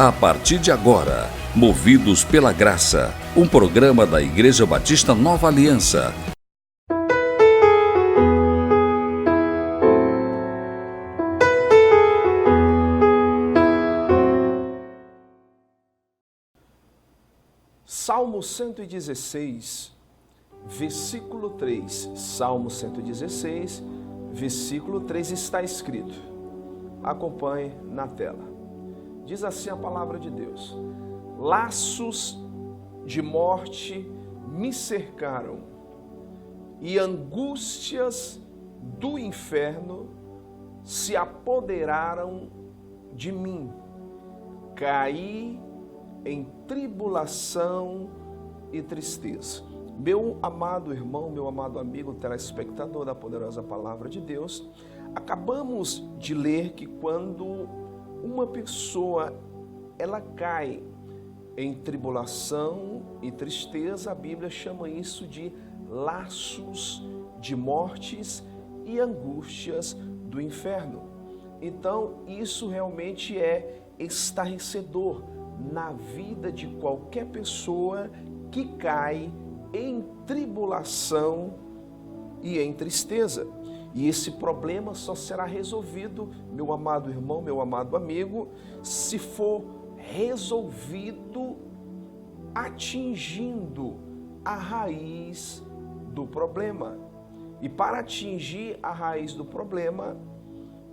A partir de agora, Movidos pela Graça, um programa da Igreja Batista Nova Aliança. Salmo 116, versículo 3. Salmo 116, versículo 3 está escrito. Acompanhe na tela. Diz assim a palavra de Deus: laços de morte me cercaram e angústias do inferno se apoderaram de mim. Caí em tribulação e tristeza. Meu amado irmão, meu amado amigo, telespectador da poderosa palavra de Deus, acabamos de ler que quando uma pessoa ela cai em tribulação e tristeza, a Bíblia chama isso de laços de mortes e angústias do inferno. Então, isso realmente é estarrecedor na vida de qualquer pessoa que cai em tribulação e em tristeza. E esse problema só será resolvido, meu amado irmão, meu amado amigo, se for resolvido atingindo a raiz do problema. E para atingir a raiz do problema,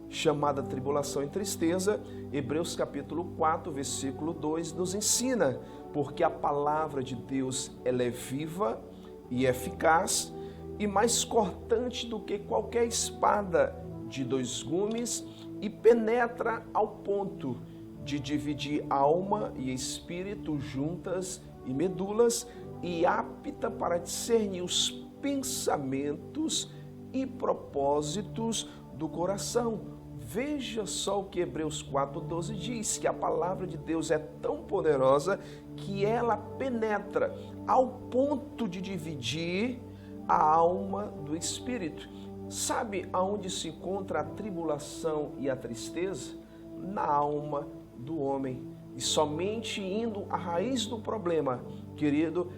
chamada tribulação e tristeza, Hebreus capítulo 4, versículo 2 nos ensina, porque a palavra de Deus ela é viva e eficaz e mais cortante do que qualquer espada de dois gumes e penetra ao ponto de dividir alma e espírito, juntas e medulas, e apta para discernir os pensamentos e propósitos do coração. Veja só o que Hebreus 4,12 diz, que a palavra de Deus é tão poderosa que ela penetra ao ponto de dividir a alma do espírito. Sabe aonde se encontra a tribulação e a tristeza? Na alma do homem. E somente indo à raiz do problema, querido,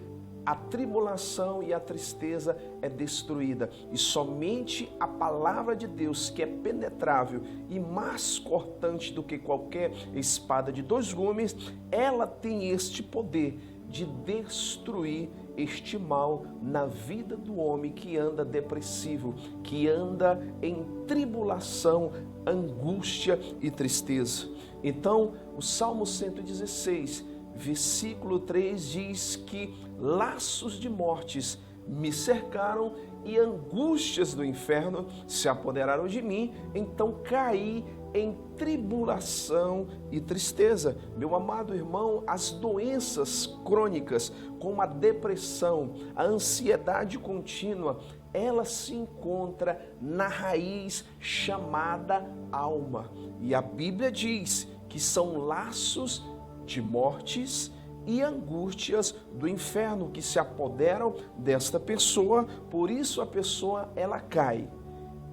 a tribulação e a tristeza é destruída. E somente a palavra de Deus, que é penetrável e mais cortante do que qualquer espada de dois gumes, ela tem este poder de destruir este mal na vida do homem que anda depressivo, que anda em tribulação, angústia e tristeza. Então, o Salmo 116, versículo 3 diz que laços de mortes me cercaram e angústias do inferno se apoderaram de mim, então caí em tribulação e tristeza. Meu amado irmão, as doenças crônicas, como a depressão, a ansiedade contínua, ela se encontra na raiz chamada alma. E a Bíblia diz que são laços de mortes e angústias do inferno que se apoderam desta pessoa. Por isso a pessoa ela cai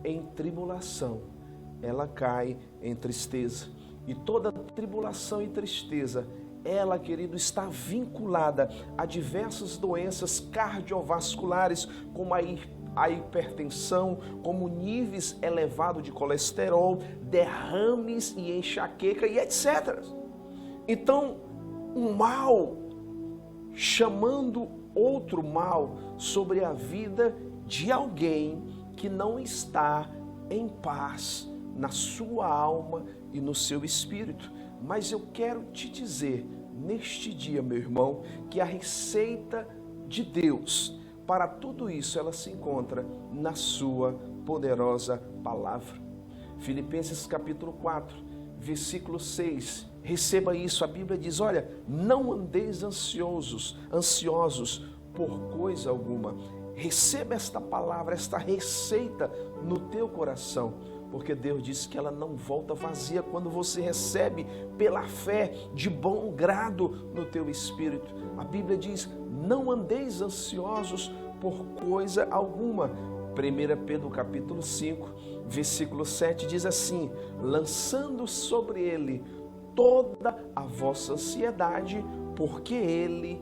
em tribulação, ela cai em tristeza. E toda tribulação e tristeza, ela, querido, está vinculada a diversas doenças cardiovasculares, como a hipertensão, como níveis elevados de colesterol, derrames e enxaqueca e etc. Então, um mal chamando outro mal sobre a vida de alguém que não está em paz na sua alma e no seu espírito. Mas eu quero te dizer, neste dia, meu irmão, que a receita de Deus para tudo isso, ela se encontra na sua poderosa palavra. Filipenses capítulo 4, versículo 6. Receba isso, a Bíblia diz, olha, não andeis ansiosos por coisa alguma. Receba esta palavra, esta receita no teu coração, porque Deus disse que ela não volta vazia quando você recebe pela fé, de bom grado no teu espírito. A Bíblia diz, não andeis ansiosos por coisa alguma. 1 Pedro capítulo 5, versículo 7 diz assim, lançando sobre ele toda a vossa ansiedade, porque Ele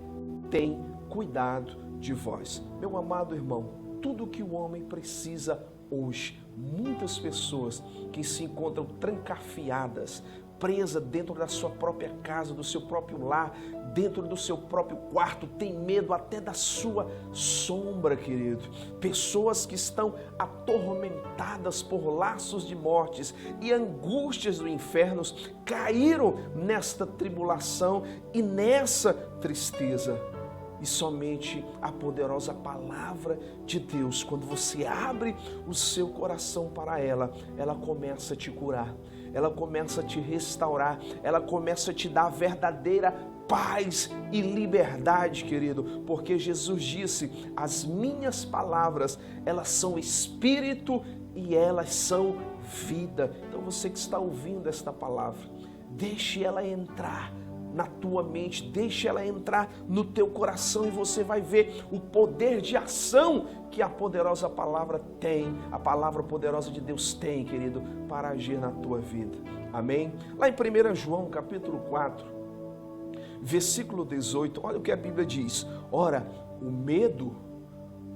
tem cuidado de vós. Meu amado irmão, tudo que o homem precisa hoje, muitas pessoas que se encontram trancafiadas, presas dentro da sua própria casa, do seu próprio lar, dentro do seu próprio quarto, tem medo até da sua sombra, querido. Pessoas que estão atormentadas por laços de mortes e angústias do inferno, caíram nesta tribulação e nessa tristeza. E somente a poderosa palavra de Deus, quando você abre o seu coração para ela, ela começa a te curar, ela começa a te restaurar, ela começa a te dar verdadeira paz e liberdade, querido, porque Jesus disse: as minhas palavras, elas são espírito e elas são vida. Então você que está ouvindo esta palavra, deixe ela entrar na tua mente, deixe ela entrar no teu coração e você vai ver o poder de ação que a poderosa palavra tem, a palavra poderosa de Deus tem, querido, para agir na tua vida. Amém? Lá em 1 João, capítulo 4, versículo 18, olha o que a Bíblia diz: ora, o medo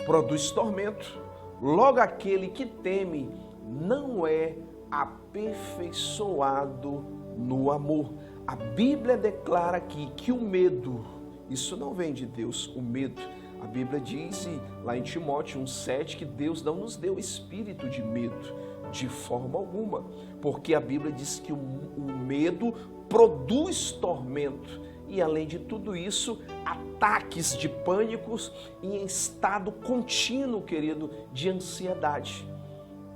produz tormento, logo aquele que teme não é aperfeiçoado no amor. A Bíblia declara aqui que o medo, isso não vem de Deus, o medo. A Bíblia diz lá em Timóteo 1,7 que Deus não nos deu espírito de medo, de forma alguma, porque a Bíblia diz que o medo produz tormento e, além de tudo isso, ataques de pânicos e em estado contínuo, querido, de ansiedade.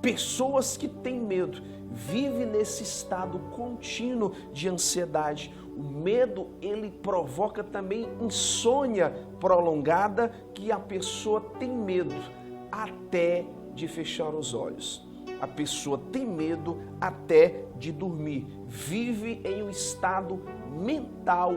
Pessoas que têm medo vivem nesse estado contínuo de ansiedade. O medo, ele provoca também insônia prolongada, que a pessoa tem medo até de fechar os olhos. A pessoa tem medo até de dormir. Vive em um estado mental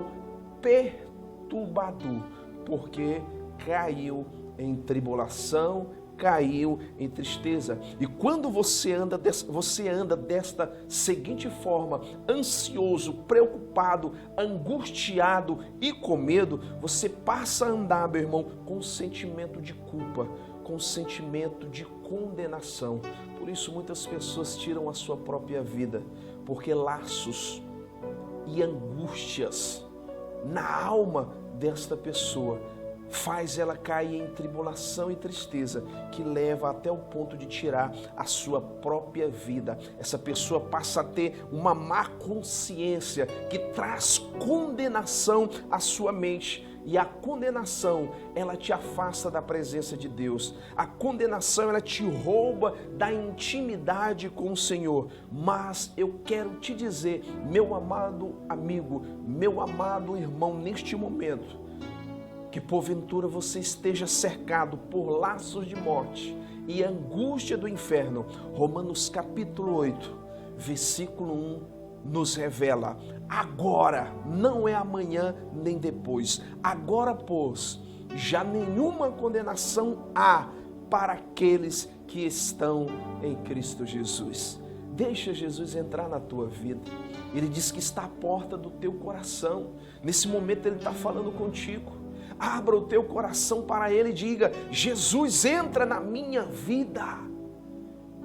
perturbador, porque caiu em tribulação, caiu em tristeza. E quando você anda desta seguinte forma, ansioso, preocupado, angustiado e com medo, você passa a andar, meu irmão, com um sentimento de culpa, com um sentimento de condenação. Por isso muitas pessoas tiram a sua própria vida, porque laços e angústias na alma desta pessoa faz ela cair em tribulação e tristeza, que leva até o ponto de tirar a sua própria vida. Essa pessoa passa a ter uma má consciência que traz condenação à sua mente. E a condenação, ela te afasta da presença de Deus. A condenação, ela te rouba da intimidade com o Senhor. Mas eu quero te dizer, meu amado amigo, meu amado irmão, neste momento, que porventura você esteja cercado por laços de morte e angústia do inferno. Romanos capítulo 8, versículo 1, nos revela: agora, não é amanhã nem depois, agora, pois, já nenhuma condenação há para aqueles que estão em Cristo Jesus. Deixa Jesus entrar na tua vida. Ele diz que está à porta do teu coração. Nesse momento Ele está falando contigo. Abra o teu coração para Ele e diga: Jesus, entra na minha vida.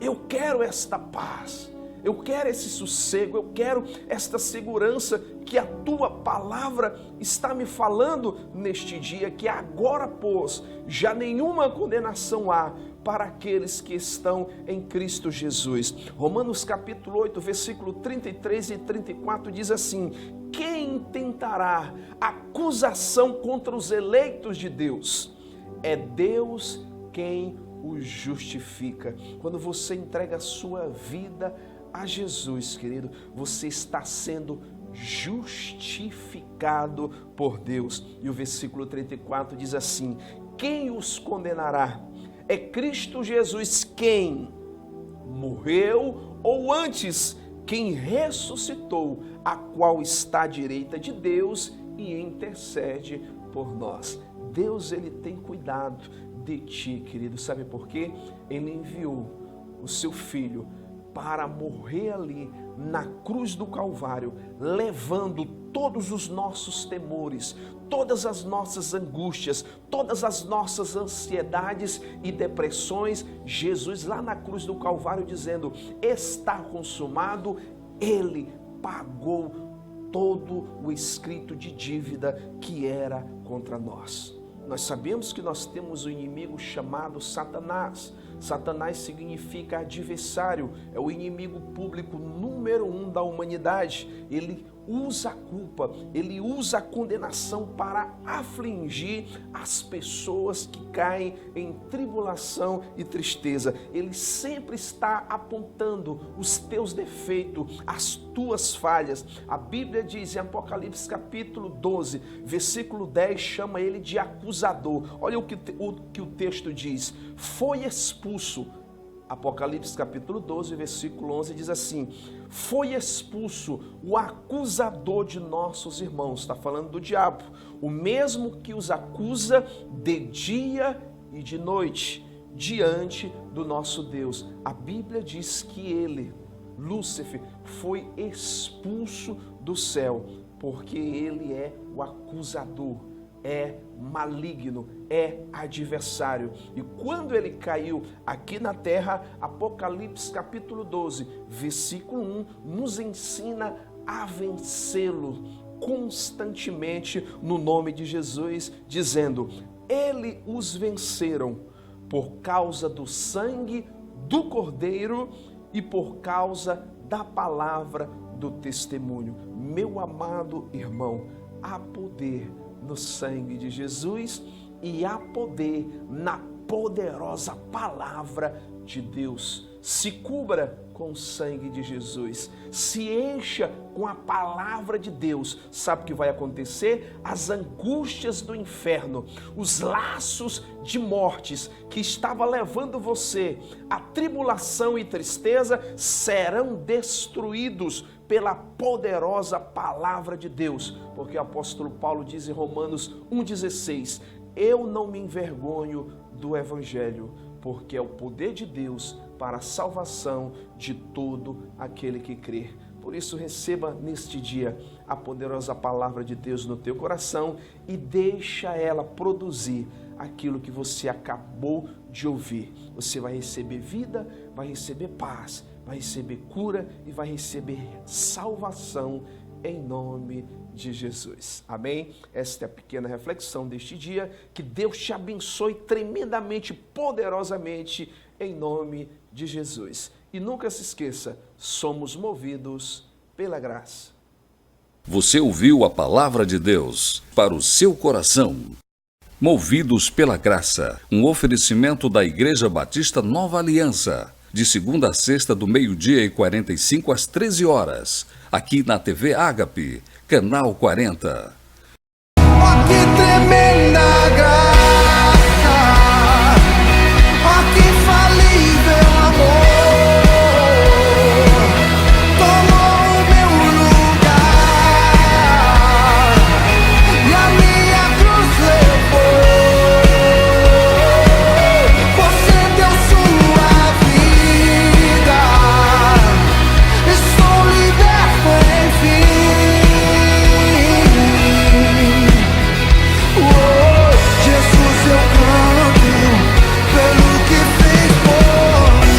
Eu quero esta paz, eu quero esse sossego, eu quero esta segurança que a tua palavra está me falando neste dia, que agora, pois, já nenhuma condenação há para aqueles que estão em Cristo Jesus. Romanos capítulo 8, versículo 33 e 34 diz assim: quem tentará acusação contra os eleitos de Deus? É Deus quem os justifica. Quando você entrega a sua vida a Jesus, querido, você está sendo justificado por Deus. E o versículo 34 diz assim: quem os condenará? É Cristo Jesus quem morreu, ou antes, quem ressuscitou, a qual está à direita de Deus e intercede por nós. Deus, Ele tem cuidado de ti, querido. Sabe por quê? Ele enviou o seu Filho para morrer ali na cruz do Calvário, levando todos os nossos temores, todas as nossas angústias, todas as nossas ansiedades e depressões. Jesus lá na cruz do Calvário dizendo: está consumado. Ele pagou todo o escrito de dívida que era contra nós. Nós sabemos que nós temos um inimigo chamado Satanás. Satanás significa adversário, é o inimigo público número 1 da humanidade. Ele usa a culpa, ele usa a condenação para afligir as pessoas que caem em tribulação e tristeza. Ele sempre está apontando os teus defeitos, as tuas falhas. A Bíblia diz em Apocalipse capítulo 12, versículo 10, chama ele de acusador. Olha o que o texto diz: foi expulso. Apocalipse capítulo 12, versículo 11 diz assim: foi expulso o acusador de nossos irmãos. Está falando do diabo, o mesmo que os acusa de dia e de noite diante do nosso Deus. A Bíblia diz que ele, Lúcifer, foi expulso do céu, porque ele é o acusador, é maligno, é adversário. E quando ele caiu aqui na terra, Apocalipse capítulo 12, versículo 1, nos ensina a vencê-lo constantemente no nome de Jesus, dizendo: ele os venceram por causa do sangue do Cordeiro e por causa da palavra do testemunho. Meu amado irmão, há poder no sangue de Jesus e há poder na poderosa palavra de Deus. Se cubra com o sangue de Jesus, se encha com a palavra de Deus. Sabe o que vai acontecer? As angústias do inferno, os laços de mortes que estava levando você à tribulação e tristeza serão destruídos pela poderosa palavra de Deus, porque o apóstolo Paulo diz em Romanos 1,16: eu não me envergonho do Evangelho, porque é o poder de Deus para a salvação de todo aquele que crê. Por isso, receba neste dia a poderosa palavra de Deus no teu coração e deixa ela produzir aquilo que você acabou de ouvir. Você vai receber vida, vai receber paz, vai receber cura e vai receber salvação em nome de Jesus. Amém? Esta é a pequena reflexão deste dia. Que Deus te abençoe tremendamente, poderosamente, em nome de Jesus. E nunca se esqueça, somos movidos pela graça. Você ouviu a palavra de Deus para o seu coração. Movidos pela graça, um oferecimento da Igreja Batista Nova Aliança, de segunda a sexta do 12h45 às 13h, aqui na TV Ágape, canal 40.